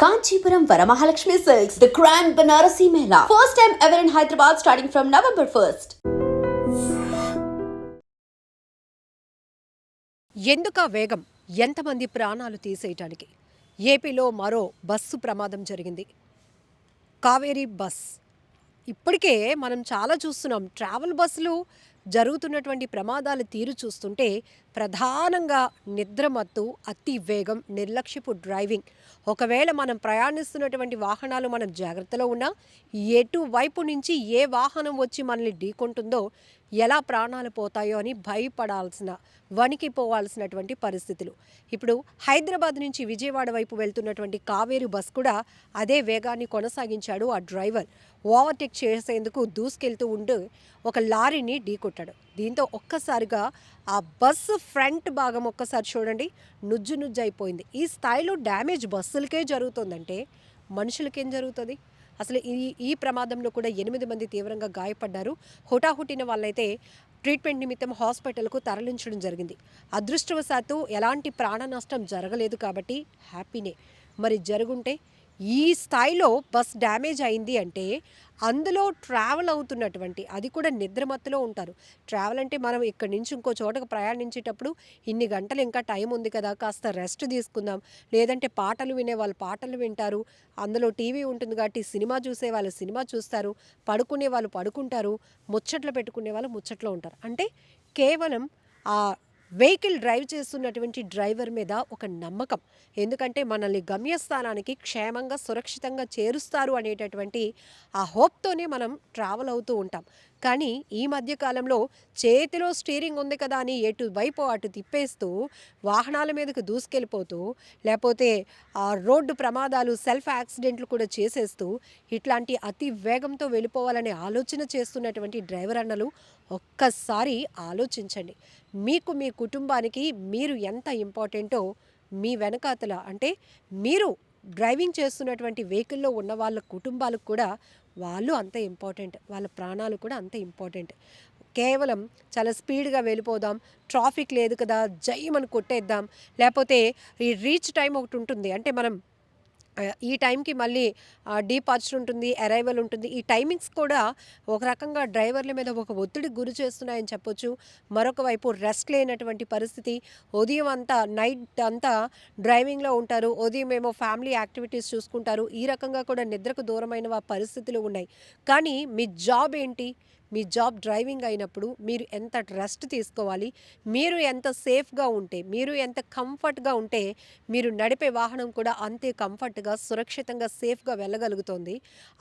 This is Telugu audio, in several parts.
Kanchipuram Varamahalakshmi Silks, the Grand Banarasi Mela. First time ever in Hyderabad starting from November 1st. ఎందుకా వేగం ఎంతమంది ప్రాణాలు తీసేయటానికి ఏపీలో మరో బస్సు ప్రమాదం జరిగింది. కావేరీ బస్ ఇప్పటికే మనం చాలా చూస్తున్నాం. ట్రావెల్ బస్సులు జరుగుతున్నటువంటి ప్రమాదాల తీరు చూస్తుంటే ప్రధానంగా నిద్రమత్తు, అతి వేగం, నిర్లక్ష్యపు డ్రైవింగ్. ఒకవేళ మనం ప్రయాణిస్తున్నటువంటి వాహనాలు మనం జాగ్రత్తలో ఉన్నా ఎటువైపు నుంచి ఏ వాహనం వచ్చి మనల్ని ఢీకొంటుందో, ఎలా ప్రాణాలు పోతాయో అని భయపడాల్సిన, వణికిపోవాల్సినటువంటి పరిస్థితులు. ఇప్పుడు హైదరాబాద్ నుంచి విజయవాడ వైపు వెళ్తున్నటువంటి కావేరీ బస్ కూడా అదే వేగాన్ని కొనసాగించాడు ఆ డ్రైవర్. ఓవర్టేక్ చేసేందుకు దూసుకెళ్తూ ఉంటూ ఒక లారీని ఢీకొట్టాడు. దీంతో ఒక్కసారిగా ఆ బస్సు ఫ్రంట్ భాగం ఒక్కసారి చూడండి, నుజ్జు నుజ్జు అయిపోయింది. ఈ స్థాయిలో డ్యామేజ్ బస్సులకే జరుగుతుందంటే మనుషులకేం జరుగుతుంది? అసలు ఈ ప్రమాదంలో కూడా 8 మంది తీవ్రంగా గాయపడ్డారు. హుటాహుటిన వాళ్ళైతే ట్రీట్మెంట్ నిమిత్తం హాస్పిటల్కు తరలించడం జరిగింది. అదృష్టవశాత్తు ఎలాంటి ప్రాణ నష్టం జరగలేదు కాబట్టి హ్యాపీనే. మరి జరుగుంటే ఈ స్థాయిలో బస్ డ్యామేజ్ అయింది అంటే అందులో ట్రావెల్ అవుతున్నటువంటి, అది కూడా నిద్రమత్తులో ఉంటారు. ట్రావెల్ అంటే మనం ఇక్కడి నుంచి ఇంకో చోటకు ప్రయాణించేటప్పుడు ఇన్ని గంటలు ఇంకా టైం ఉంది కదా, కాస్త రెస్ట్ తీసుకుందాం, లేదంటే పాటలు వినేవాళ్ళు పాటలు వింటారు, అందులో టీవీ ఉంటుంది కాబట్టి సినిమా చూసేవాళ్ళు సినిమా చూస్తారు, పడుకునే వాళ్ళు పడుకుంటారు, ముచ్చట్లు పెట్టుకునే వాళ్ళు ముచ్చట్లో ఉంటారు. అంటే కేవలం ఆ వెహికల్ డ్రైవ్ చేస్తున్నటువంటి డ్రైవర్ మీద ఒక నమ్మకం. ఎందుకంటే మనల్ని గమ్యస్థానానికి క్షేమంగా సురక్షితంగా చేరుస్తారు అనేటటువంటి ఆ హోప్తోనే మనం ట్రావెల్ అవుతూ ఉంటాం. కానీ ఈ మధ్యకాలంలో చేతిలో స్టీరింగ్ ఉంది కదా అని ఎటువైపు అటు తిప్పేస్తూ వాహనాల మీదకు దూసుకెళ్ళిపోతూ, లేకపోతే ఆ రోడ్డు ప్రమాదాలు, సెల్ఫ్ యాక్సిడెంట్లు కూడా చేసేస్తూ ఇట్లాంటి అతి వేగంతో వెళ్ళిపోవాలనే ఆలోచన చేస్తున్నటువంటి డ్రైవర్ అన్నలు ఒక్కసారి ఆలోచించండి. మీకు, మీ కుటుంబానికి మీరు ఎంత ఇంపార్టెంటో మీ వెనకాతల, అంటే మీరు డ్రైవింగ్ చేస్తున్నటువంటి వెహికల్లో ఉన్న వాళ్ళ కుటుంబాలకు కూడా వాళ్ళు అంతే ఇంపార్టెంట్. వాళ్ళ ప్రాణాలు కూడా అంతే ఇంపార్టెంట్. కేవలం చాలా స్పీడ్గా వెళ్ళిపోదాం, ట్రాఫిక్ లేదు కదా జయ్యమని కొట్టేద్దాం, లేకపోతే ఈ రీచ్ టైం ఒకటి ఉంటుంది. అంటే మనం ఈ టైంకి మళ్ళీ డీపార్చర్ ఉంటుంది, అరైవల్ ఉంటుంది. ఈ టైమింగ్స్ కూడా ఒక రకంగా డ్రైవర్ల మీద ఒక ఒత్తిడికి గురి చేస్తున్నాయని చెప్పొచ్చు. మరొక వైపు రెస్ట్ లేనటువంటి పరిస్థితి. ఉదయం అంతా, నైట్ అంతా డ్రైవింగ్లో ఉంటారు, ఉదయం ఏమో ఫ్యామిలీ యాక్టివిటీస్ చూసుకుంటారు. ఈ రకంగా కూడా నిద్రకు దూరమైన పరిస్థితులు ఉన్నాయి. కానీ మీ జాబ్ ఏంటి? మీ జాబ్ డ్రైవింగ్ అయినప్పుడు మీరు ఎంత రెస్ట్ తీసుకోవాలి, మీరు ఎంత సేఫ్గా ఉంటే, మీరు ఎంత కంఫర్ట్గా ఉంటే మీరు నడిపే వాహనం కూడా అంతే కంఫర్ట్గా, సురక్షితంగా, సేఫ్గా వెళ్ళగలుగుతుంది.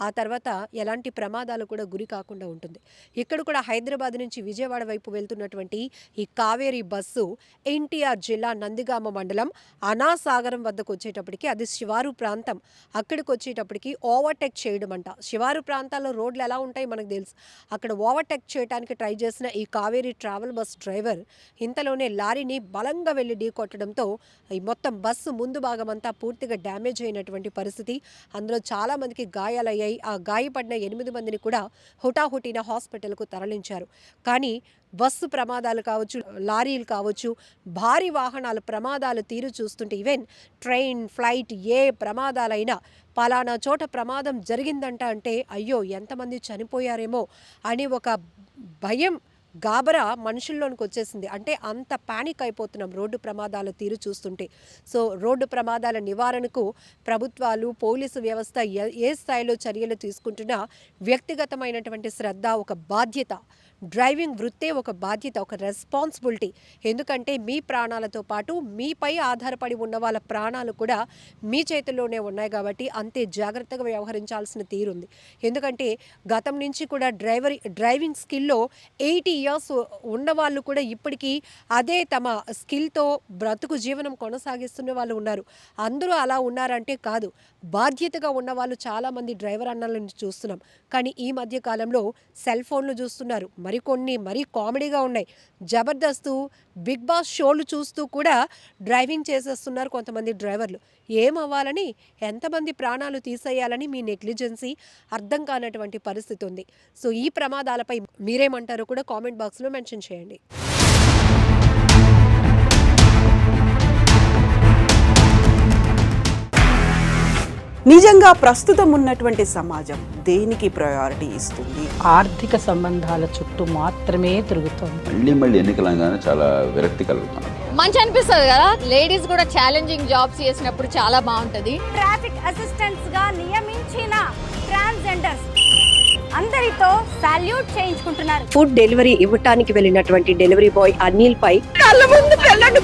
ఆ తర్వాత ఎలాంటి ప్రమాదాలు కూడా గురి కాకుండా ఉంటుంది. ఇక్కడ కూడా హైదరాబాద్ నుంచి విజయవాడ వైపు వెళ్తున్నటువంటి ఈ కావేరీ బస్సు ఎన్టీఆర్ జిల్లా నందిగామ మండలం అనాసాగరం వద్దకు వచ్చేటప్పటికి, అది శివారు ప్రాంతం, అక్కడికి వచ్చేటప్పటికి ఓవర్టేక్ చేయడం అంట. శివారు ప్రాంతాల్లో రోడ్లు ఎలా ఉంటాయి మనకు తెలుసు. అక్కడ ఓవర్టేక్ చేయడానికి ట్రై చేసిన ఈ కావేరీ ట్రావెల్ బస్ డ్రైవర్ ఇంతలోనే లారీని బలంగా వెళ్లి ఢీకొట్టడంతో ఈ మొత్తం బస్సు ముందు భాగం అంతా పూర్తిగా డ్యామేజ్ అయినటువంటి పరిస్థితి. అందులో చాలా మందికి గాయాలయ్యాయి. ఆ గాయపడిన 8 మందిని కూడా హుటాహుటిన హాస్పిటల్కు తరలించారు. కానీ బస్సు ప్రమాదాలు కావచ్చు, లారీలు కావచ్చు, భారీ వాహనాల ప్రమాదాలు తీరు చూస్తుంటే, ఈవెన్ ట్రైన్, ఫ్లైట్, ఏ ప్రమాదాలైనా పలానా చోట ప్రమాదం జరిగిందంట అంటే అయ్యో ఎంతమంది చనిపోయారేమో అని ఒక భయం, గాబరా మనుషుల్లోనికి వచ్చేసింది. అంటే అంత పానిక్ అయిపోతున్నాం రోడ్డు ప్రమాదాల తీరు చూస్తుంటే. సో రోడ్డు ప్రమాదాల నివారణకు ప్రభుత్వాలు, పోలీసు వ్యవస్థ ఏ స్థాయిలో చర్యలు తీసుకుంటున్నా వ్యక్తిగతమైనటువంటి శ్రద్ధ, ఒక బాధ్యత, డ్రైవింగ్ వృత్తే ఒక బాధ్యత, ఒక రెస్పాన్సిబిలిటీ. ఎందుకంటే మీ ప్రాణాలతో పాటు మీపై ఆధారపడి ఉన్న వాళ్ళ ప్రాణాలు కూడా మీ చేతుల్లోనే ఉన్నాయి కాబట్టి అంతే జాగ్రత్తగా వ్యవహరించాల్సిన తీరుంది. ఎందుకంటే గతం నుంచి కూడా డ్రైవింగ్ స్కిల్లో 80 ఇయర్స్ ఉన్నవాళ్ళు కూడా ఇప్పటికీ అదే తమ స్కిల్తో బ్రతుకు జీవనం కొనసాగిస్తున్న వాళ్ళు ఉన్నారు. అందరూ అలా ఉన్నారంటే కాదు, బాధ్యతగా ఉన్నవాళ్ళు చాలామంది డ్రైవర్ అన్నలను చూస్తున్నాం. కానీ ఈ మధ్య కాలంలో సెల్ ఫోన్లు చూస్తున్నారు, మరీ కామెడీగా ఉన్నాయి. జబర్దస్త్, బిగ్ బాస్ షోలు చూస్తూ కూడా డ్రైవింగ్ చేసేస్తున్నారు కొంతమంది డ్రైవర్లు. ఏమవ్వాలని, ఎంతమంది ప్రాణాలు తీసేయాలని మీ నెగ్లిజెన్సీ అర్థం కానటువంటి పరిస్థితి ఉంది. సో ఈ ప్రమాదాలపై మీరేమంటారో కూడా కామెంట్ బాక్స్లో మెన్షన్ చేయండి. నిజంగా ప్రస్తుతం ఉన్నటువంటి సమాజం దేనికి ప్రయారిటీ ఇస్తుంది? ఆర్థిక సంబంధాల చుట్టూ మాత్రమే తిరుగుతోంది. మళ్ళీ ఎన్నికలంగానే చాలా విరక్తి కలుగుతున్నాం. మంచి అనిపిస్తుంది కదా, లేడీస్ కూడా ఛాలెంజింగ్ జాబ్స్ చేసినప్పుడు చాలా బాగుంటది. ట్రాఫిక్ అసిస్టెంట్స్ గా నియమించిన ట్రాన్స్జెండర్స్ అందరితో సాల్యూట్ చేయించుకుంటున్నారు. ఫుడ్ డెలివరీ ఇవ్వటానికి వెళ్ళినటువంటి డెలివరీ బాయ్ అనిల్ పై కళ్ళ ముందు పెళ్ళండి